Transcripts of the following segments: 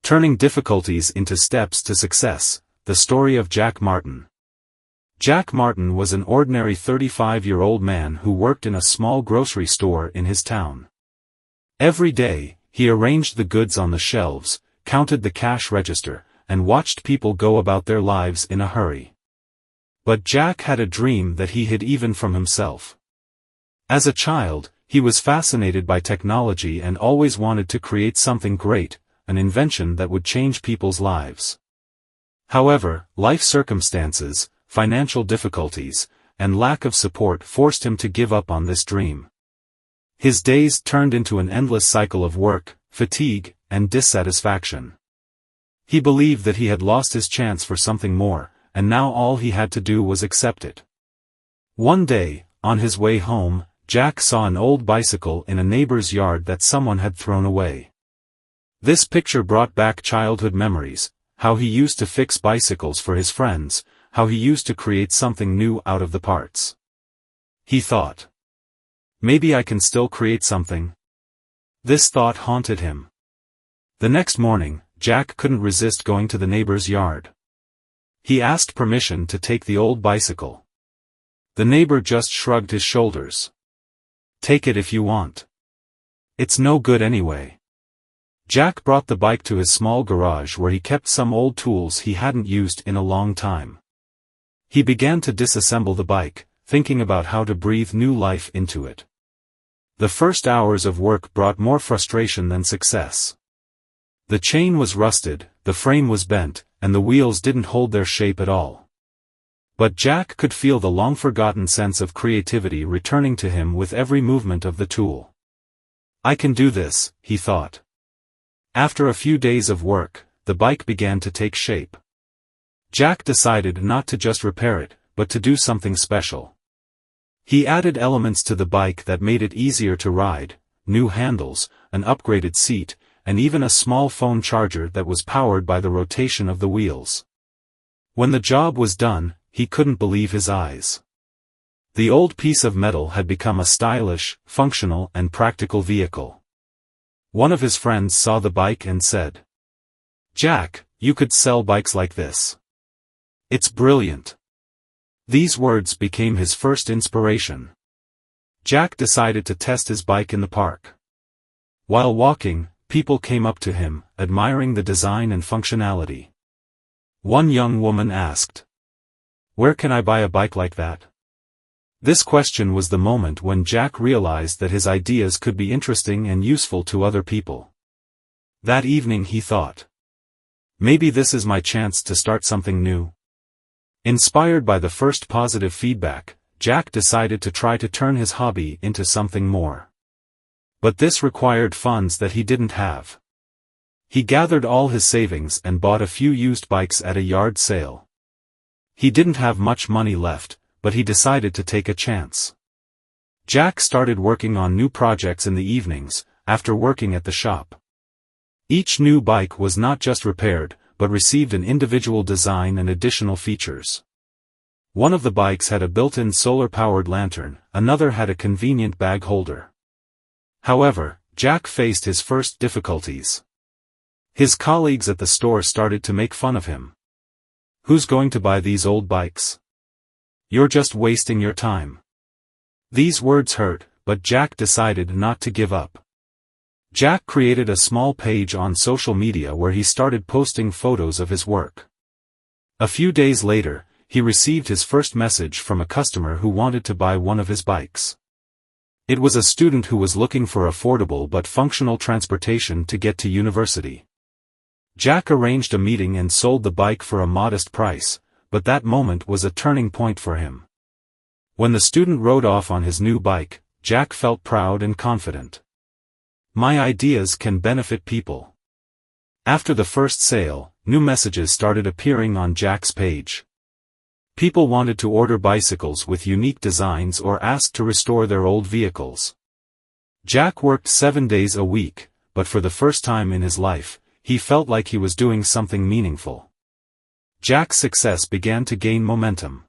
Turning difficulties into steps to success, the story of Jack Martin. Jack Martin was an ordinary 35-year-old man who worked in a small grocery store in his town. Every day, he arranged the goods on the shelves, counted the cash register, and watched people go about their lives in a hurry. But Jack had a dream that he hid even from himself. As a child, he was fascinated by technology and always wanted to create something great, an invention that would change people's lives. However, life circumstances, financial difficulties, and lack of support forced him to give up on this dream. His days turned into an endless cycle of work, fatigue, and dissatisfaction. He believed that he had lost his chance for something more, and now all he had to do was accept it. One day, on his way home, Jack saw an old bicycle in a neighbor's yard that someone had thrown away. This picture brought back childhood memories, how he used to fix bicycles for his friends, how he used to create something new out of the parts. He thought, maybe I can still create something. This thought haunted him. The next morning, Jack couldn't resist going to the neighbor's yard. He asked permission to take the old bicycle. The neighbor just shrugged his shoulders. Take it if you want. It's no good anyway. Jack brought the bike to his small garage where he kept some old tools he hadn't used in a long time. He began to disassemble the bike, thinking about how to breathe new life into it. The first hours of work brought more frustration than success. The chain was rusted, the frame was bent, and the wheels didn't hold their shape at all. But Jack could feel the long-forgotten sense of creativity returning to him with every movement of the tool. I can do this, he thought. After a few days of work, the bike began to take shape. Jack decided not to just repair it, but to do something special. He added elements to the bike that made it easier to ride, new handles, an upgraded seat, and even a small phone charger that was powered by the rotation of the wheels. When the job was done, he couldn't believe his eyes. The old piece of metal had become a stylish, functional, and practical vehicle. One of his friends saw the bike and said, "Jack, you could sell bikes like this. It's brilliant." These words became his first inspiration. Jack decided to test his bike in the park. While walking, people came up to him, admiring the design and functionality. One young woman asked, "Where can I buy a bike like that?" This question was the moment when Jack realized that his ideas could be interesting and useful to other people. That evening he thought, maybe this is my chance to start something new. Inspired by the first positive feedback, Jack decided to try to turn his hobby into something more. But this required funds that he didn't have. He gathered all his savings and bought a few used bikes at a yard sale. He didn't have much money left, but he decided to take a chance. Jack started working on new projects in the evenings, after working at the shop. Each new bike was not just repaired, but received an individual design and additional features. One of the bikes had a built-in solar-powered lantern, another had a convenient bag holder. However, Jack faced his first difficulties. His colleagues at the store started to make fun of him. "Who's going to buy these old bikes? You're just wasting your time." These words hurt, but Jack decided not to give up. Jack created a small page on social media where he started posting photos of his work. A few days later, he received his first message from a customer who wanted to buy one of his bikes. It was a student who was looking for affordable but functional transportation to get to university. Jack arranged a meeting and sold the bike for a modest price, but that moment was a turning point for him. When the student rode off on his new bike, Jack felt proud and confident. My ideas can benefit people. After the first sale, new messages started appearing on Jack's page. People wanted to order bicycles with unique designs or asked to restore their old vehicles. Jack worked 7 days a week, but for the first time in his life, he felt like he was doing something meaningful. Jack's success began to gain momentum.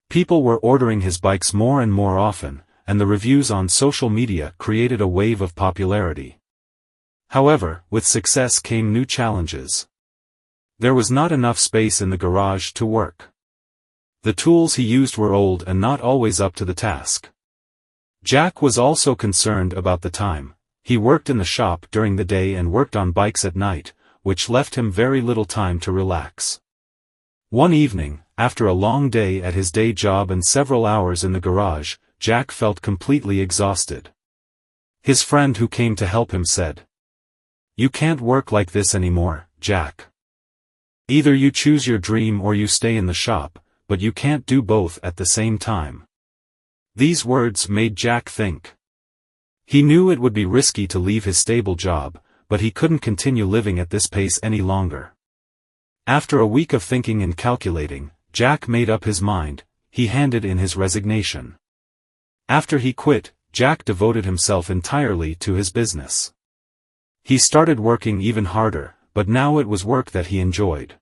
People were ordering his bikes more and more often, and the reviews on social media created a wave of popularity. However, with success came new challenges. There was not enough space in the garage to work. The tools he used were old and not always up to the task. Jack was also concerned about the time. He worked in the shop during the day and worked on bikes at night, which left him very little time to relax. One evening, after a long day at his day job and several hours in the garage, Jack felt completely exhausted. His friend who came to help him said, "You can't work like this anymore, Jack. Either you choose your dream or you stay in the shop, but you can't do both at the same time." These words made Jack think. He knew it would be risky to leave his stable job, but he couldn't continue living at this pace any longer. After a week of thinking and calculating, Jack made up his mind. He handed in his resignation. After he quit, Jack devoted himself entirely to his business. He started working even harder, but now it was work that he enjoyed.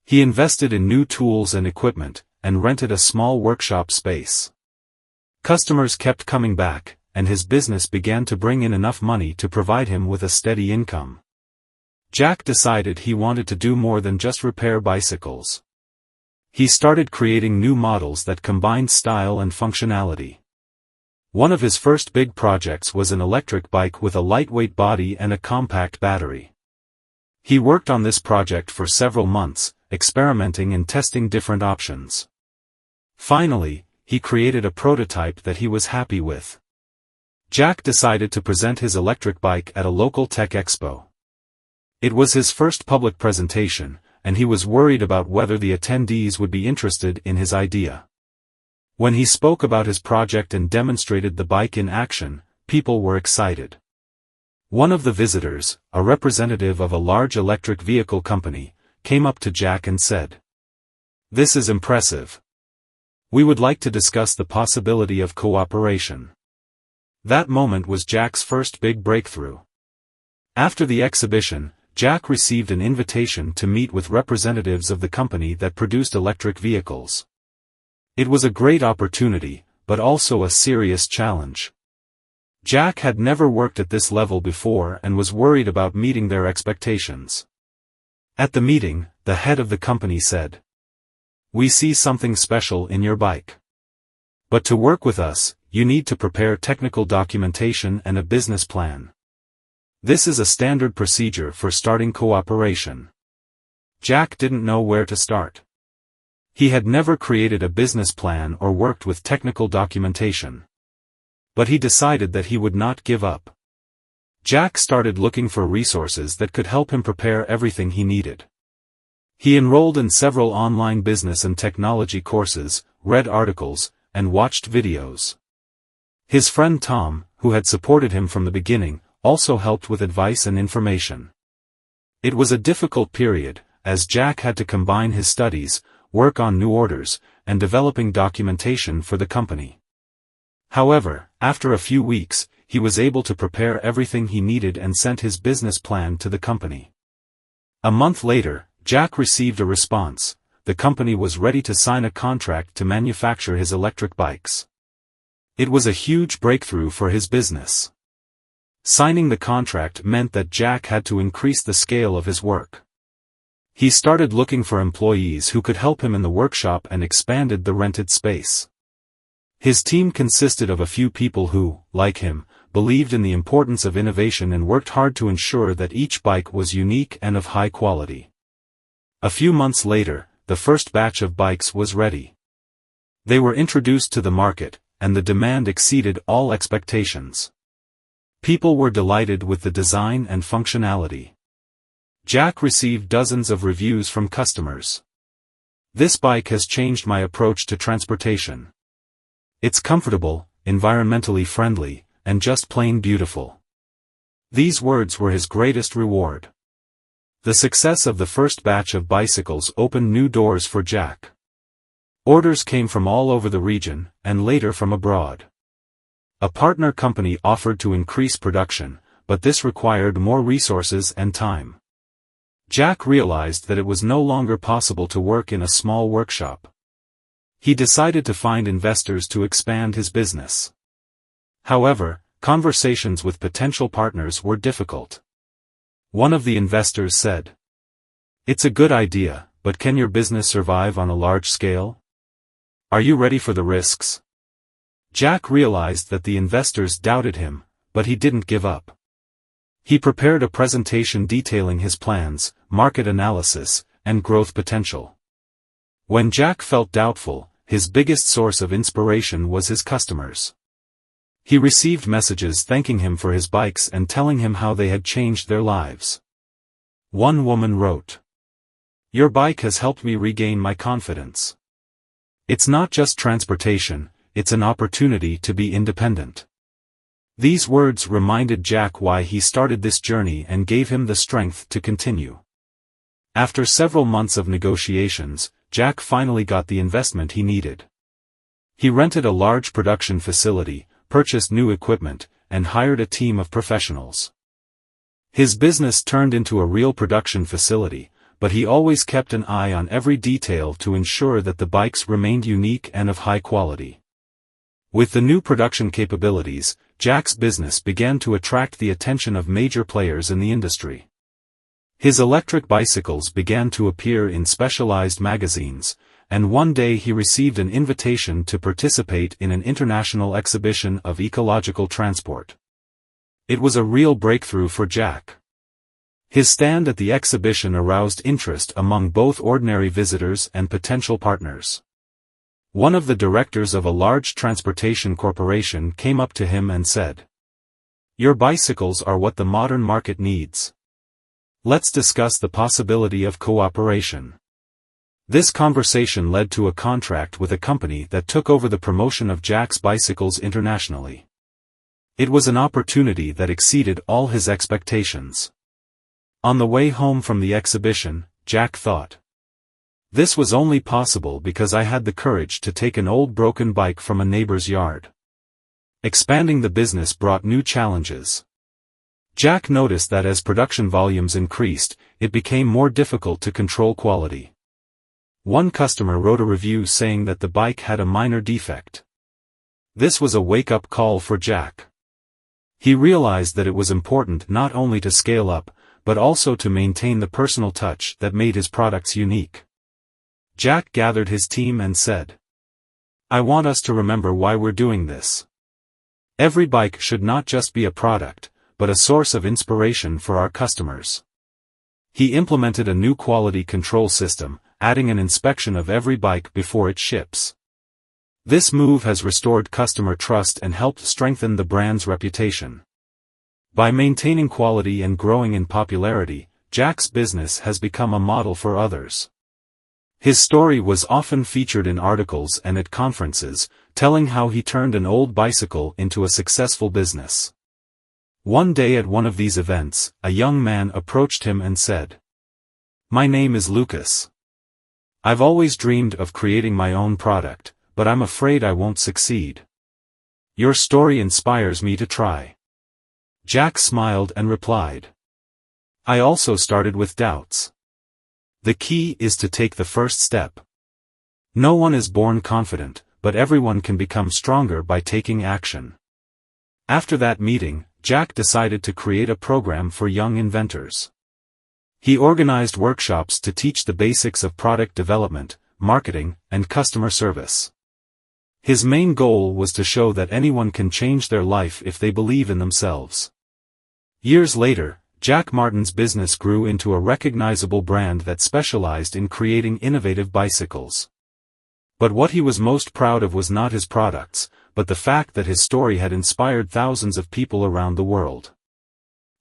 He invested in new tools and equipment, and rented a small workshop space. Customers kept coming back, and his business began to bring in enough money to provide him with a steady income. Jack decided he wanted to do more than just repair bicycles. He started creating new models that combined style and functionality. One of his first big projects was an electric bike with a lightweight body and a compact battery. He worked on this project for several months, experimenting and testing different options. Finally, he created a prototype that he was happy with. Jack decided to present his electric bike at a local tech expo. It was his first public presentation, and he was worried about whether the attendees would be interested in his idea. When he spoke about his project and demonstrated the bike in action, people were excited. One of the visitors, a representative of a large electric vehicle company, came up to Jack and said, "This is impressive. We would like to discuss the possibility of cooperation." That moment was Jack's first big breakthrough. After the exhibition, Jack received an invitation to meet with representatives of the company that produced electric vehicles. It was a great opportunity, but also a serious challenge. Jack had never worked at this level before and was worried about meeting their expectations. At the meeting, the head of the company said, "We see something special in your bike. But to work with us, you need to prepare technical documentation and a business plan. This is a standard procedure for starting cooperation." Jack didn't know where to start. He had never created a business plan or worked with technical documentation. But he decided that he would not give up. Jack started looking for resources that could help him prepare everything he needed. He enrolled in several online business and technology courses, read articles, and watched videos. His friend Tom, who had supported him from the beginning, also helped with advice and information. It was a difficult period, as Jack had to combine his studies, work on new orders, and developing documentation for the company. However, after a few weeks, he was able to prepare everything he needed and sent his business plan to the company. A month later, Jack received a response. The company was ready to sign a contract to manufacture his electric bikes. It was a huge breakthrough for his business. Signing the contract meant that Jack had to increase the scale of his work. He started looking for employees who could help him in the workshop and expanded the rented space. His team consisted of a few people who, like him, believed in the importance of innovation and worked hard to ensure that each bike was unique and of high quality. A few months later, the first batch of bikes was ready. They were introduced to the market, and the demand exceeded all expectations. People were delighted with the design and functionality. Jack received dozens of reviews from customers. "This bike has changed my approach to transportation. It's comfortable, environmentally friendly, and just plain beautiful." These words were his greatest reward. The success of the first batch of bicycles opened new doors for Jack. Orders came from all over the region, and later from abroad. A partner company offered to increase production, but this required more resources and time. Jack realized that it was no longer possible to work in a small workshop. He decided to find investors to expand his business. However, conversations with potential partners were difficult. One of the investors said. It's a good idea, but can your business survive on a large scale? Are you ready for the risks? Jack realized that the investors doubted him, but he didn't give up. He prepared a presentation detailing his plans, market analysis, and growth potential. When Jack felt doubtful, his biggest source of inspiration was his customers. He received messages thanking him for his bikes and telling him how they had changed their lives. One woman wrote, "Your bike has helped me regain my confidence. It's not just transportation, it's an opportunity to be independent." These words reminded Jack why he started this journey and gave him the strength to continue. After several months of negotiations, Jack finally got the investment he needed. He rented a large production facility, purchased new equipment, and hired a team of professionals. His business turned into a real production facility, but he always kept an eye on every detail to ensure that the bikes remained unique and of high quality. With the new production capabilities, Jack's business began to attract the attention of major players in the industry. His electric bicycles began to appear in specialized magazines, and one day he received an invitation to participate in an international exhibition of ecological transport. It was a real breakthrough for Jack. His stand at the exhibition aroused interest among both ordinary visitors and potential partners. One of the directors of a large transportation corporation came up to him and said, "Your bicycles are what the modern market needs. Let's discuss the possibility of cooperation." This conversation led to a contract with a company that took over the promotion of Jack's bicycles internationally. It was an opportunity that exceeded all his expectations. On the way home from the exhibition, Jack thought, "This was only possible because I had the courage to take an old broken bike from a neighbor's yard." Expanding the business brought new challenges. Jack noticed that as production volumes increased, it became more difficult to control quality. One customer wrote a review saying that the bike had a minor defect. This was a wake-up call for Jack. He realized that it was important not only to scale up, but also to maintain the personal touch that made his products unique. Jack gathered his team and said, "I want us to remember why we're doing this. Every bike should not just be a product, but a source of inspiration for our customers." He implemented a new quality control system, adding an inspection of every bike before it ships. This move has restored customer trust and helped strengthen the brand's reputation. By maintaining quality and growing in popularity, Jack's business has become a model for others. His story was often featured in articles and at conferences, telling how he turned an old bicycle into a successful business. One day at one of these events, a young man approached him and said, "My name is Lucas. I've always dreamed of creating my own product, but I'm afraid I won't succeed. Your story inspires me to try." Jack smiled and replied, "I also started with doubts. The key is to take the first step. No one is born confident, but everyone can become stronger by taking action." After that meeting, Jack decided to create a program for young inventors. He organized workshops to teach the basics of product development, marketing, and customer service. His main goal was to show that anyone can change their life if they believe in themselves. Years later, Jack Martin's business grew into a recognizable brand that specialized in creating innovative bicycles. But what he was most proud of was not his products, but the fact that his story had inspired thousands of people around the world.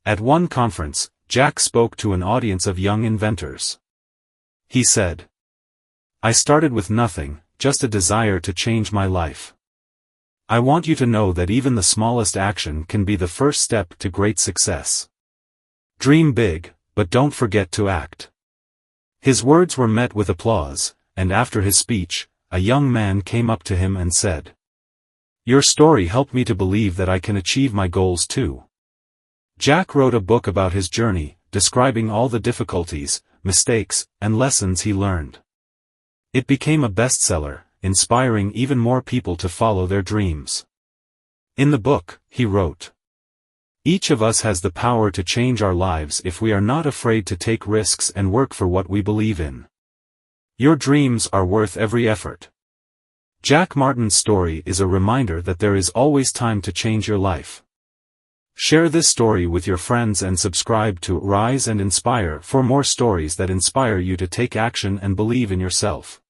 At one conference, Jack spoke to an audience of young inventors. He said, "I started with nothing, just a desire to change my life. I want you to know that even the smallest action can be the first step to great success. Dream big, but don't forget to act." His words were met with applause, and after his speech, a young man came up to him and said, "Your story helped me to believe that I can achieve my goals too." Jack wrote a book about his journey, describing all the difficulties, mistakes, and lessons he learned. It became a bestseller, inspiring even more people to follow their dreams. In the book, he wrote, Each of us has the power to change our lives if we are not afraid to take risks and work for what we believe in. Your dreams are worth every effort. Jack Martin's story is a reminder that there is always time to change your life. Share this story with your friends and subscribe to Rise and Inspire for more stories that inspire you to take action and believe in yourself.